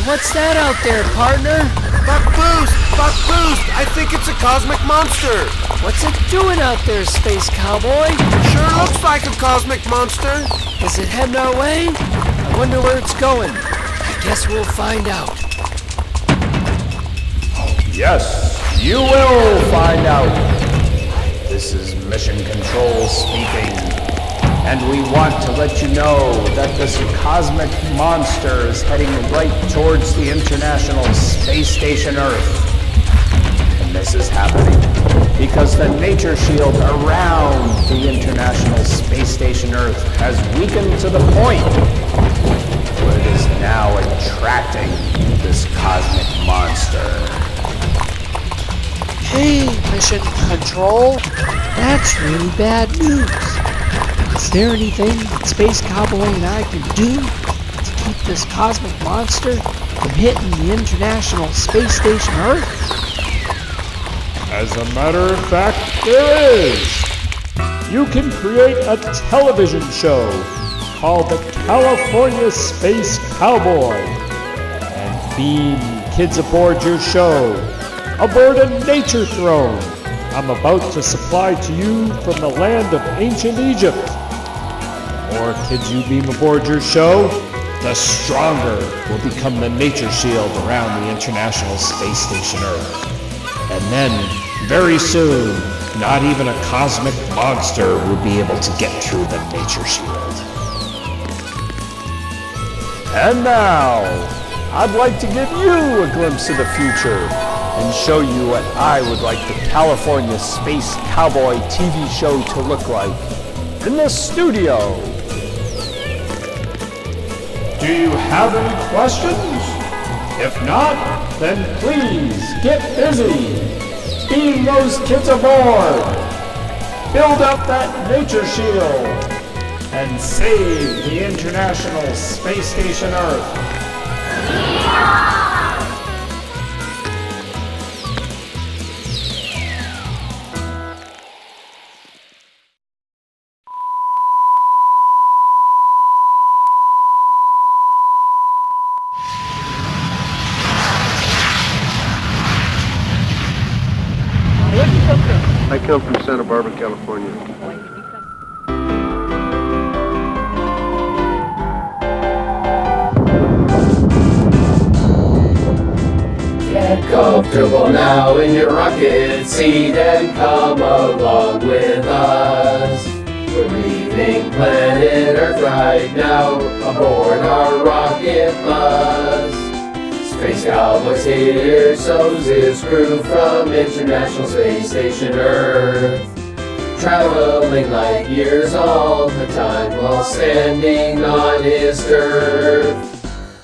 What's that out there, partner? Buck Boost! Buck Boost! I think it's a cosmic monster! What's it doing out there, space cowboy? Sure looks like a cosmic monster! Is it heading our way? I wonder where it's going. I guess we'll find out. Yes, you will find out. This is Mission Control speaking. And we want to let you know that this cosmic monster is heading right towards the International Space Station Earth. And this is happening because the nature shield around the International Space Station Earth has weakened to the point where it is now attracting this cosmic monster. Hey, Mission Control. That's really bad news. Is there anything that Space Cowboy and I can do to keep this cosmic monster from hitting the International Space Station Earth? As a matter of fact, there is. You can create a television show called the California Space Cowboy and beam kids aboard your show, aboard a nature throne I'm about to supply to you from the land of ancient Egypt. The more kids you beam aboard your show, the stronger will become the nature shield around the International Space Station Earth. And then, very soon, not even a cosmic monster will be able to get through the nature shield. And now, I'd like to give you a glimpse of the future and show you what I would like the California Space Cowboy TV show to look like in the studio. Do you have any questions? If not, then please get busy. Beam those kids aboard. Build up that nature shield and save the International Space Station Earth. I come from Santa Barbara, California. Get comfortable now in your rocket seat and come along with us. We're leaving planet Earth right now aboard our rocket bus. Space Cowboy's here, so's his crew from International Space Station Earth. Traveling light years all the time while standing on his turf.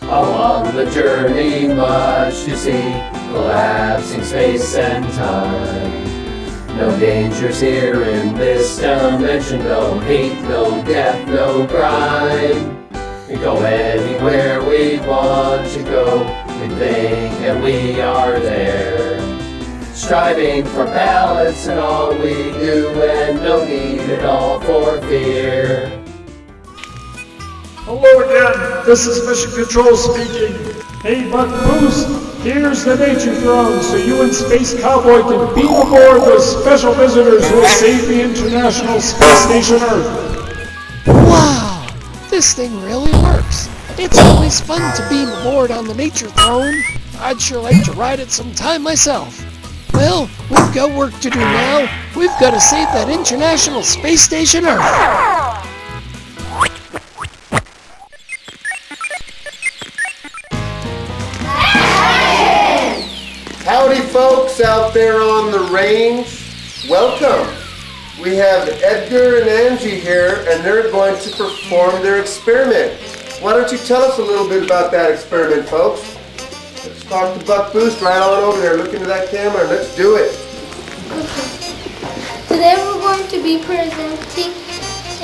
Along the journey much to see, collapsing space and time. No dangers here in this dimension, no hate, no death, no crime. We go anywhere we want to go, we think and we are there. Striving for balance in all we do and no need at all for fear. Hello again, this is Mission Control speaking. Hey Buck Boost, here's the nature throne so you and Space Cowboy can beam aboard those special visitors who will save the International Space Station Earth. Wow! This thing really works. It's always fun to beam aboard on the nature throne. I'd sure like to ride it sometime myself. Well, we've got work to do now. We've got to save that International Space Station Earth. Howdy folks out there on the range. Welcome. We have Edgar and Angie here and they're going to perform their experiment. Why don't you tell us a little bit about that experiment, folks? Let's talk to Buck Boost right on over there. Look into that camera. Let's do it. Today we're going to be presenting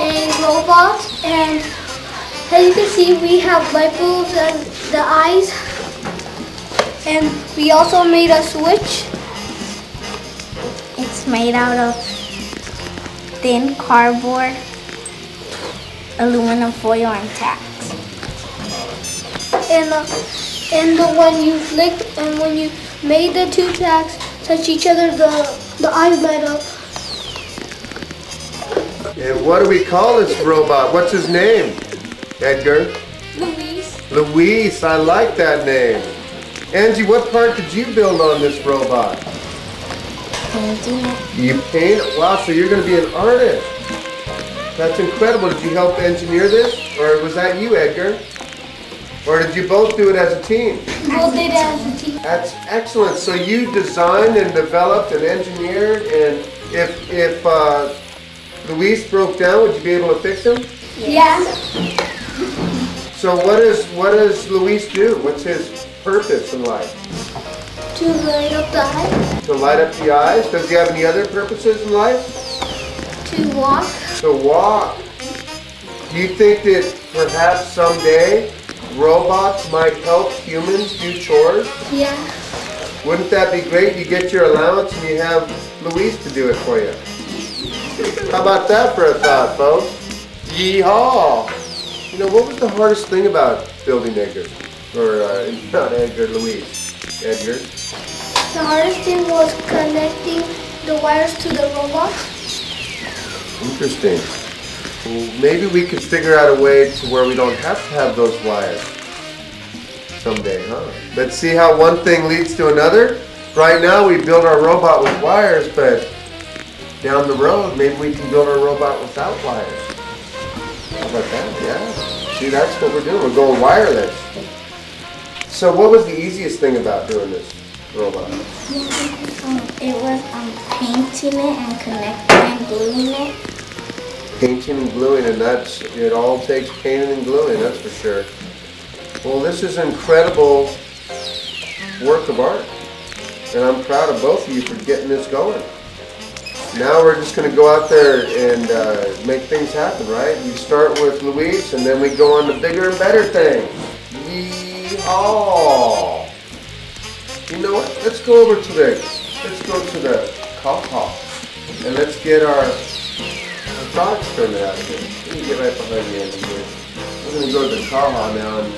a robot, and as you can see we have light bulbs and the eyes, and we also made a switch. It's made out of thin cardboard, aluminum foil, and tacks. And And when you flicked and when you made the two tracks touch each other, the eyes light up. And what do we call this robot? What's his name, Edgar? Luis. Luis, I like that name. Angie, what part did you build on this robot? Painting it. You paint? Wow, so you're going to be an artist. That's incredible. Did you help engineer this? Or was that you, Edgar? Or did you both do it as a team? Both did it as a team. That's excellent. So you designed and developed and engineered, and if Luis broke down, would you be able to fix him? Yeah. So what does Luis do? What's his purpose in life? To light up the eyes. To light up the eyes? Does he have any other purposes in life? To walk. To walk. Do you think that perhaps someday robots might help humans do chores? Yeah. Wouldn't that be great? You get your allowance and you have Luis to do it for you. How about that for a thought, folks? Yeehaw! You know, what was the hardest thing about building Edgar? Or not Edgar, Luis. Edgar? The hardest thing was connecting the wires to the robot. Interesting. Well, maybe we could figure out a way to where we don't have to have those wires someday, huh? Let's see how one thing leads to another. Right now we build our robot with wires, but down the road maybe we can build our robot without wires. How about that? Yeah. See, that's what we're doing. We're going wireless. So what was the easiest thing about doing this robot? It was painting it and connecting and gluing it. Painting and gluing, and it all takes painting and gluing, that's for sure. Well, this is an incredible work of art, and I'm proud of both of you for getting this going. Now we're just going to go out there and make things happen, right? We start with Luis, and then we go on to bigger and better things. Yeehaw! You know what? Let's go to the Kaha, and let's get our thought experiment out of here. Let me get right behind you, Andy, here. We're going to go to the Kaha now, and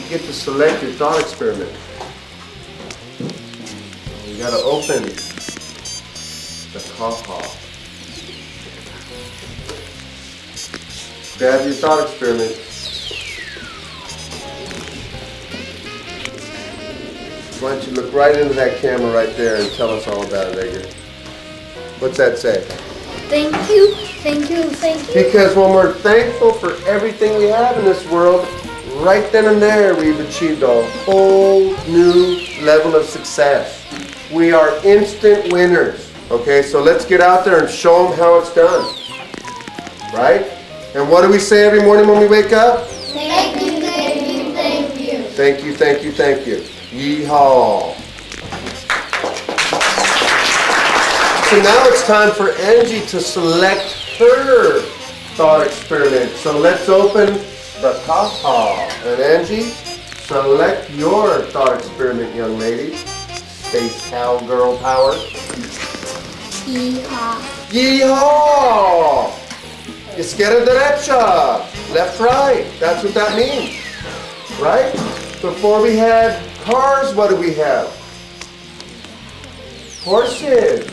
you get to select your thought experiment. You got to open the Kaha. Grab your thought experiment. Why don't you look right into that camera right there and tell us all about it, Edgar. What's that say? Thank you, thank you, thank you. Because when we're thankful for everything we have in this world, right then and there we've achieved a whole new level of success. We are instant winners. Okay, so let's get out there and show them how it's done. Right? And what do we say every morning when we wake up? Thank you, thank you, thank you. Thank you, thank you, thank you. Yeehaw. So now it's time for Angie to select her thought experiment. So let's open the Kaha. And Angie, select your thought experiment, young lady. Space cowgirl power. Yeehaw. Yeehaw! Izquierda derecha. Left, right. That's what that means. Right? Before we had cars, what do we have? Horses.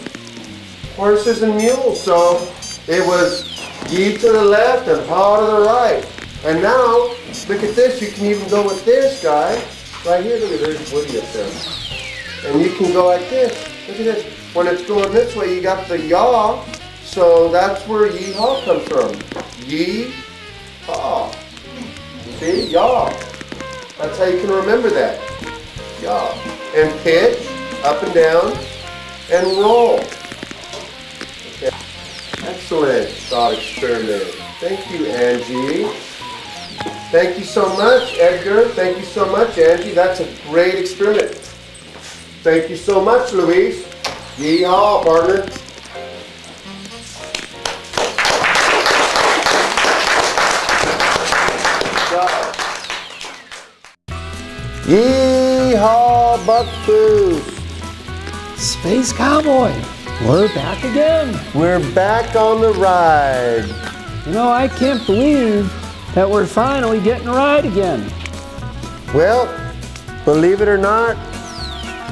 Horses and mules. So it was ye to the left and ha to the right. And now, look at this. You can even go with this guy. Right here, look at there's Woody up there. And you can go like this. Look at this. When it's going this way, you got the yaw. So that's where yeehaw comes from. Yee-haw. See? Yaw. That's how you can remember that. Yaw. And pitch, up and down, and roll. Okay. Excellent thought experiment. Thank you, Angie. Thank you so much, Edgar. Thank you so much, Angie. That's a great experiment. Thank you so much, Luis. Yeehaw, partner. Yeehaw, Buck Boost. Space Cowboy, we're back again. We're back on the ride. You know, I can't believe that we're finally getting a ride again. Well, believe it or not,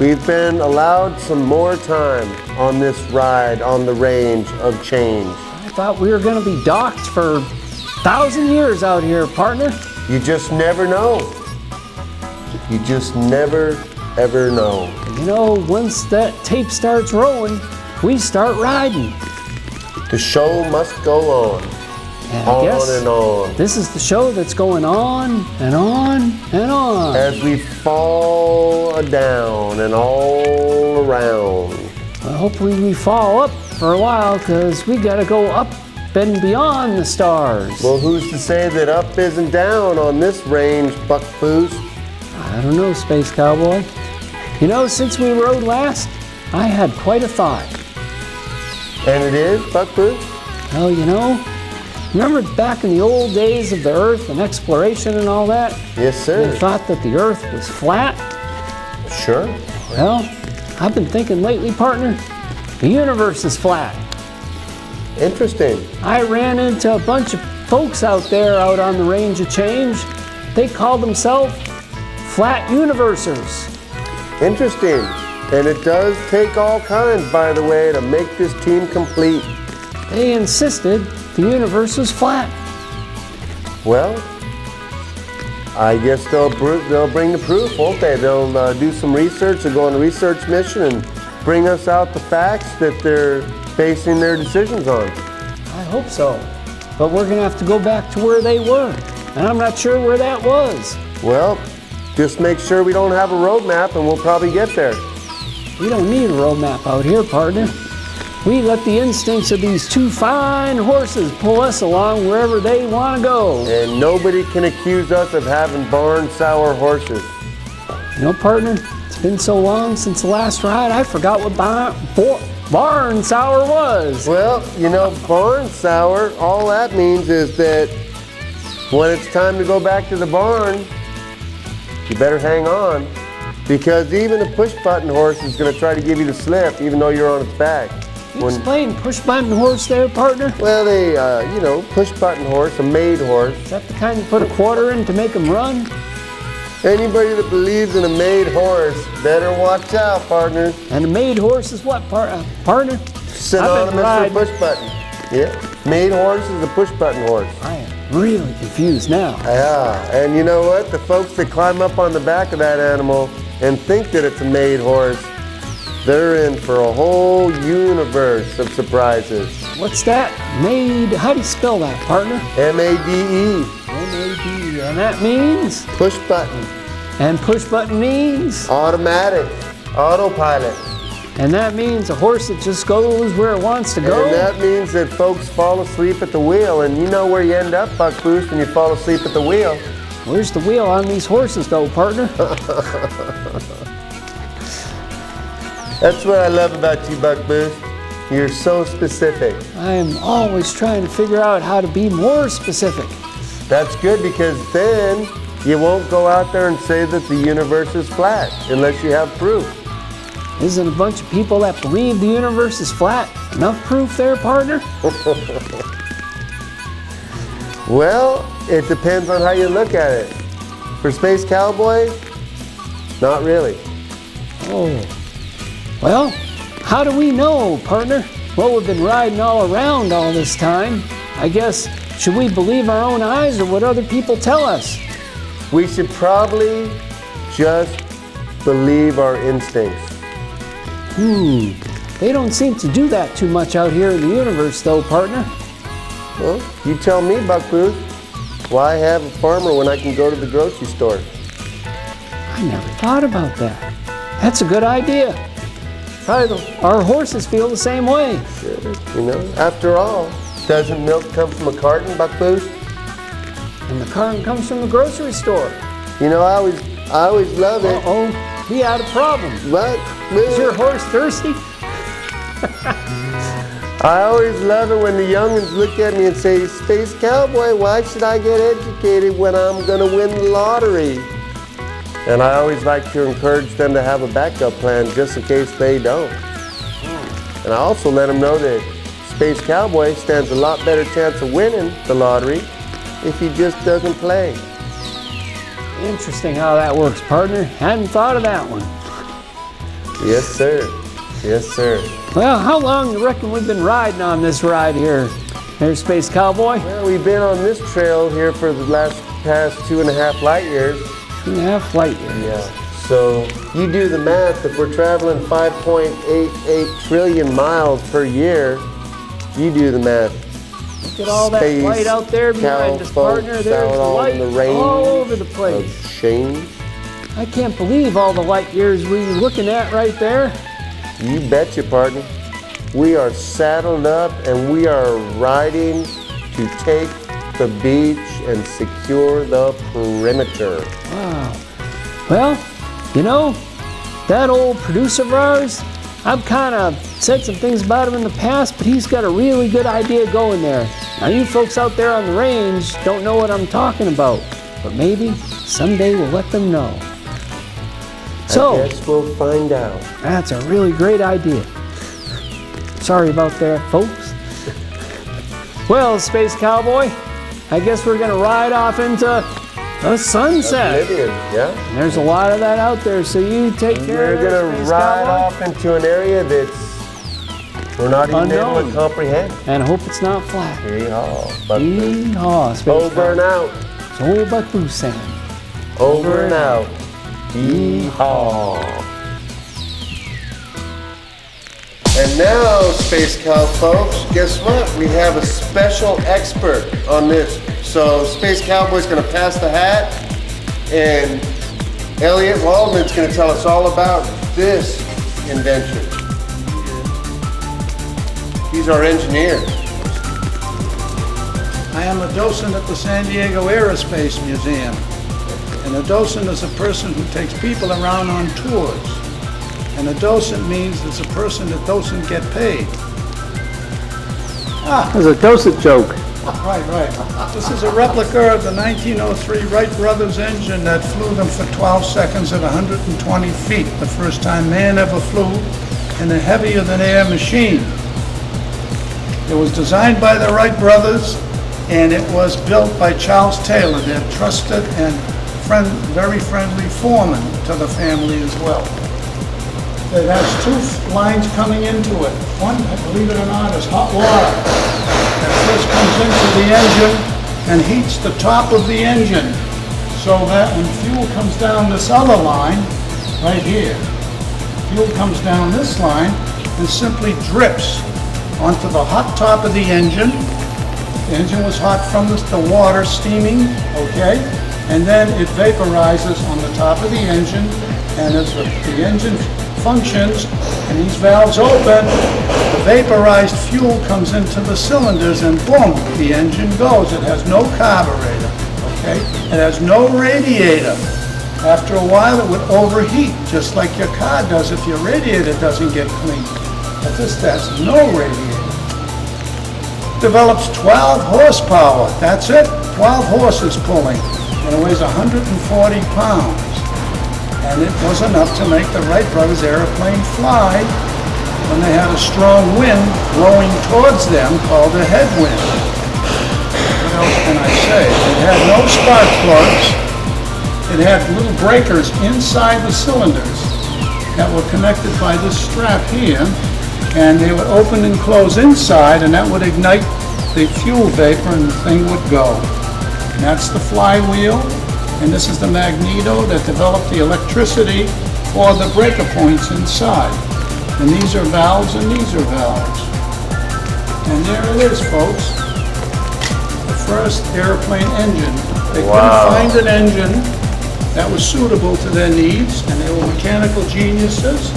we've been allowed some more time on this ride on the range of change. I thought we were going to be docked for 1,000 years out here, partner. You just never know. You just never, ever know. You know, once that tape starts rolling, we start riding. The show must go on. And I guess On and on. this is the show that's going on and on and on. As we fall down and all around. Well, hopefully we fall up for a while, because we got to go up and beyond the stars. Well, who's to say that up isn't down on this range, Buck Boost? I don't know, Space Cowboy. You know, since we rode last, I had quite a thought. And it is, Buck Boost? Well, you know, remember back in the old days of the Earth and exploration and all that? Yes, They sir. thought that the Earth was flat. Sure. Well, I've been thinking lately, partner, the universe is flat. Interesting. I ran into a bunch of folks out there out on the range of change. They called themselves flat universers. Interesting. And it does take all kinds, by the way, to make this team complete. They insisted the universe was flat. Well, I guess they'll bring the proof, won't they? They'll do some research, they'll go on a research mission and bring us out the facts that they're basing their decisions on. I hope so. But we're going to have to go back to where they were. And I'm not sure where that was. Well, just make sure we don't have a road map and we'll probably get there. We don't need a road map out here, partner. We let the instincts of these two fine horses pull us along wherever they want to go. And nobody can accuse us of having barn sour horses. You know, partner, it's been so long since the last ride, I forgot what barn sour was. Well, you know, barn sour, all that means is that when it's time to go back to the barn, you better hang on, because even a push-button horse is going to try to give you the slip, even though you're on its back. You explain push-button horse there, partner? Well, they, push-button horse, a maid horse. Is that the kind you put a quarter in to make them run? Anybody that believes in a maid horse better watch out, partner. And a maid horse is what, partner? Synonymous for push-button. Yeah, maid horse is a push-button horse. I am really confused now. Yeah, and you know what? The folks that climb up on the back of that animal and think that it's a maid horse, they're in for a whole universe of surprises. What's that? Maid, how do you spell that, partner? M-A-D-E. M-A-D, and that means? Push button. And push button means? Automatic. Autopilot. And that means a horse that just goes where it wants to go? And that means that folks fall asleep at the wheel, and you know where you end up, Buck Boost, when you fall asleep at the wheel. Where's the wheel on these horses, though, partner? That's what I love about you, Buck Boost. You're so specific. I am always trying to figure out how to be more specific. That's good, because then you won't go out there and say that the universe is flat unless you have proof. Isn't a bunch of people that believe the universe is flat enough proof there, partner? Well, it depends on how you look at it. For Space Cowboy, not really. Oh. Well, how do we know, partner? Well, we've been riding all around all this time. I guess, should we believe our own eyes or what other people tell us? We should probably just believe our instincts. They don't seem to do that too much out here in the universe, though, partner. Well, you tell me, Buck Boost. Why have a farmer when I can go to the grocery store? I never thought about that. That's a good idea. Probably our horses feel the same way. Sure, you know, after all, doesn't milk come from a carton, Buck Boost? And the carton comes from the grocery store. You know, I always love it. Uh-oh, we had a problem. What? Is your horse thirsty? I always love it when the young'uns look at me and say, Space Cowboy, why should I get educated when I'm going to win the lottery? And I always like to encourage them to have a backup plan just in case they don't. And I also let them know that Space Cowboy stands a lot better chance of winning the lottery if he just doesn't play. Interesting how that works, partner. Hadn't thought of that one. Yes, sir. Yes, sir. Well, how long you reckon we've been riding on this ride here, Space Cowboy? Well, we've been on this trail here for the past 2.5 light years. 2.5 light years. Yeah. So you do the math. If we're traveling 5.88 trillion miles per year, you do the math. Look at all that light out there behind us, partner. There's light all over the place. Change. I can't believe all the light years we're looking at right there. You betcha, partner. We are saddled up and we are riding to take the beach and secure the perimeter. Wow. Well, you know, that old producer of ours, I've kind of said some things about him in the past, but he's got a really good idea going there. Now you folks out there on the range don't know what I'm talking about, but maybe someday we'll let them know. So, I guess we'll find out. That's a really great idea. Sorry about that, folks. Well, Space Cowboy, I guess we're gonna ride off into the sunset. Oblivion, yeah. And there's a lot of that out there, so you take care of it. We're gonna ride off into an area that's we're not even able to comprehend. And hope it's not flat. Yeehaw. Yeehaw, Space Over and out. It's all but Bruce saying. Over and out. Yeehaw. And now, Space Cow folks, guess what? We have a special expert on this. So Space Cowboy's gonna pass the hat, and Elliot Waldman's gonna tell us all about this invention. He's our engineer. I am a docent at the San Diego Aerospace Museum. And a docent is a person who takes people around on tours. And a docent means it's a person that doesn't get paid. There's a docent joke. Right. This is a replica of the 1903 Wright Brothers engine that flew them for 12 seconds at 120 feet, the first time man ever flew in a heavier-than-air machine. It was designed by the Wright brothers, and it was built by Charles Taylor, their trusted and very friendly foreman to the family as well. It has two lines coming into it. One, believe it or not, is hot water that first comes into the engine and heats the top of the engine, so that when fuel comes down this other line, right here, fuel comes down this line and simply drips onto the hot top of the engine. The engine was hot from the water steaming, okay? And then it vaporizes on the top of the engine, and as the engine functions and these valves open, the vaporized fuel comes into the cylinders and boom, the engine goes. It has no carburetor, okay? It has no radiator. After a while it would overheat, just like your car does if your radiator doesn't get clean. But this has no radiator. Develops 12 horsepower, that's it, 12 horses pulling, and it weighs 140 pounds. And it was enough to make the Wright brothers airplane fly when they had a strong wind blowing towards them called a headwind. What else can I say? It had no spark plugs. It had little breakers inside the cylinders that were connected by this strap here, and they would open and close inside, and that would ignite the fuel vapor and the thing would go. And that's the flywheel. And this is the magneto that developed the electricity for the breaker points inside. And these are valves and these are valves. And there it is, folks. The first airplane engine. They couldn't find an engine that was suitable to their needs, and they were mechanical geniuses.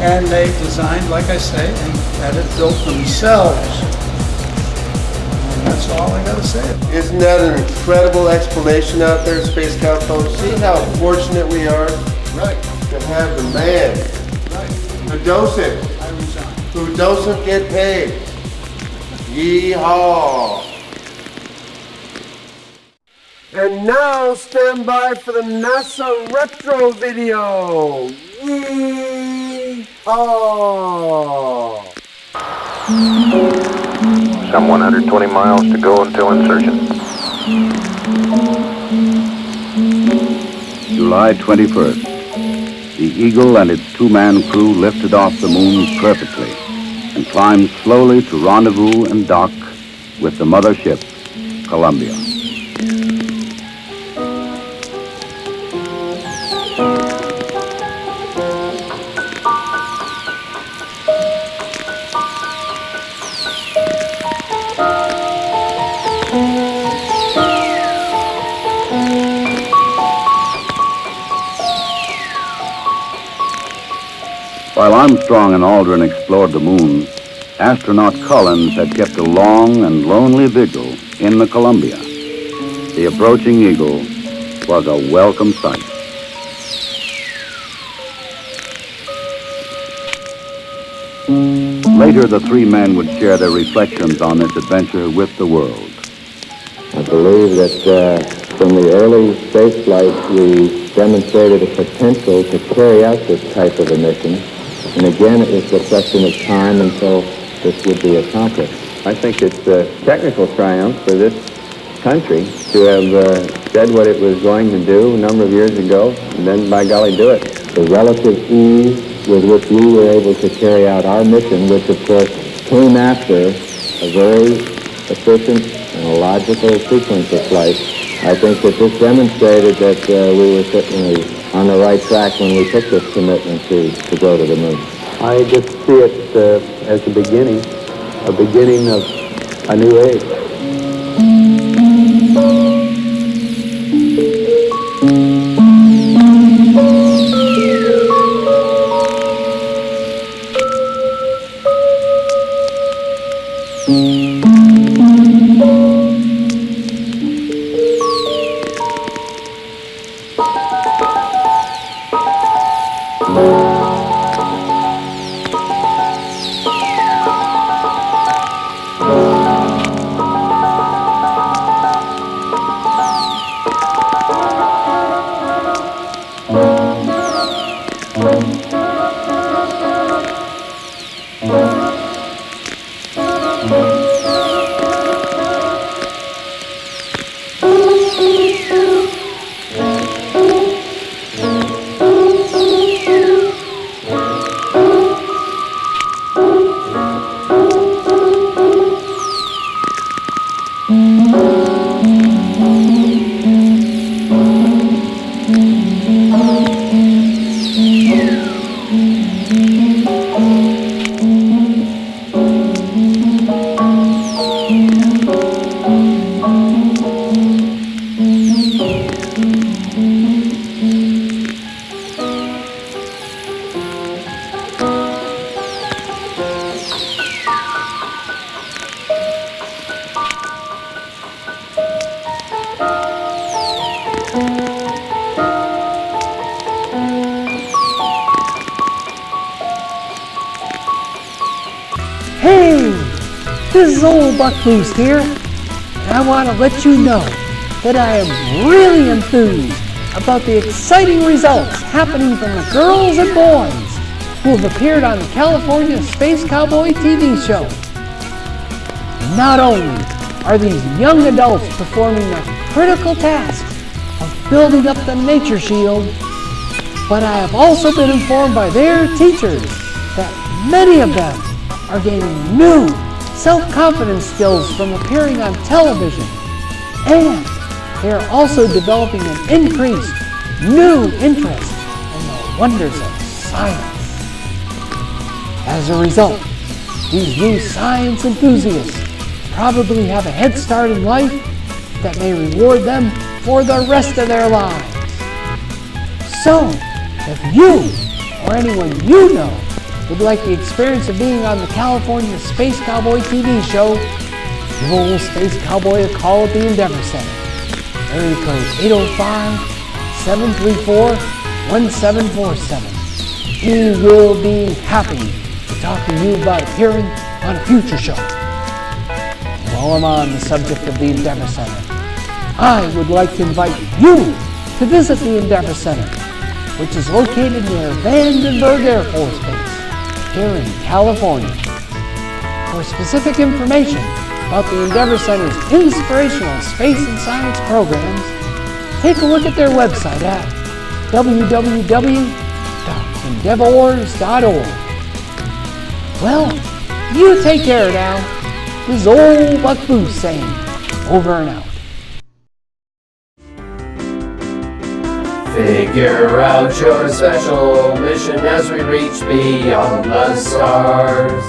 And they designed, like I say, and had it built themselves. That's all I gotta say. Isn't that an incredible explanation out there, Space Cow folks? See how fortunate we are to have the man, the docent, who doesn't get paid. Yeehaw! And now stand by for the NASA retro video. Yeehaw! Some 120 miles to go until insertion. July 21st. The Eagle and its two-man crew lifted off the moon perfectly and climbed slowly to rendezvous and dock with the mother ship, Columbia. While Armstrong and Aldrin explored the moon, astronaut Collins had kept a long and lonely vigil in the Columbia. The approaching Eagle was a welcome sight. Later, the three men would share their reflections on this adventure with the world. I believe that from the early space flight, we demonstrated a potential to carry out this type of a mission. And again, it's a question of time until this would be accomplished. I think it's a technical triumph for this country to have said what it was going to do a number of years ago, and then, by golly, do it. The relative ease with which we were able to carry out our mission, which, of course, came after a very efficient and a logical sequence of flight, I think that this demonstrated that we were certainly on the right track when we took this commitment to go to the moon. I just see it as a beginning of a new age. Hey, this is old Buck Boost here, and I want to let you know that I am really enthused about the exciting results happening from the girls and boys who have appeared on the California Space Cowboy TV show. Not only are these young adults performing the critical task of building up the nature shield, but I have also been informed by their teachers that many of them are gaining new self-confidence skills from appearing on television, and they are also developing an increased new interest in the wonders of science. As a result, these new science enthusiasts probably have a head start in life that may reward them for the rest of their lives. So, if you or anyone you know would like the experience of being on the California Space Cowboy TV show, give old Space Cowboy a call at the Endeavor Center. Area code 805-734-1747. He will be happy to talk to you about appearing on a future show. While I'm on the subject of the Endeavor Center, I would like to invite you to visit the Endeavor Center, which is located near Vandenberg Air Force Base here in California. For specific information about the Endeavor Center's inspirational space and science programs, take a look at their website at www.endeavorwars.org. Well, you take care now. This is old Buck Booth saying, over and out. Figure out your special mission as we reach beyond the stars.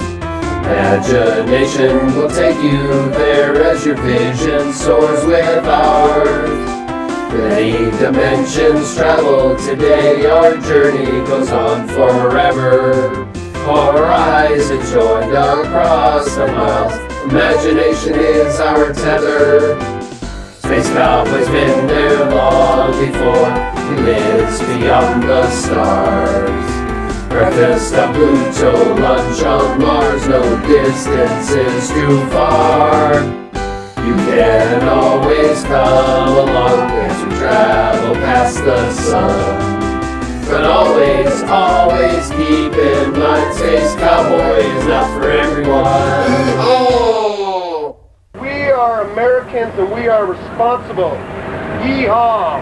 Imagination will take you there as your vision soars with ours. Many dimensions travel today, our journey goes on forever. Horizons joined across the miles, imagination is our tether. Space Cowboy's been there long before, he lives beyond the stars. Breakfast on Pluto, lunch on Mars, no distance is too far. You can always come along as we travel past the sun. But always, always keep in mind, Space Cowboy is not for everyone. Oh! We are Americans and we are responsible. Yeehaw!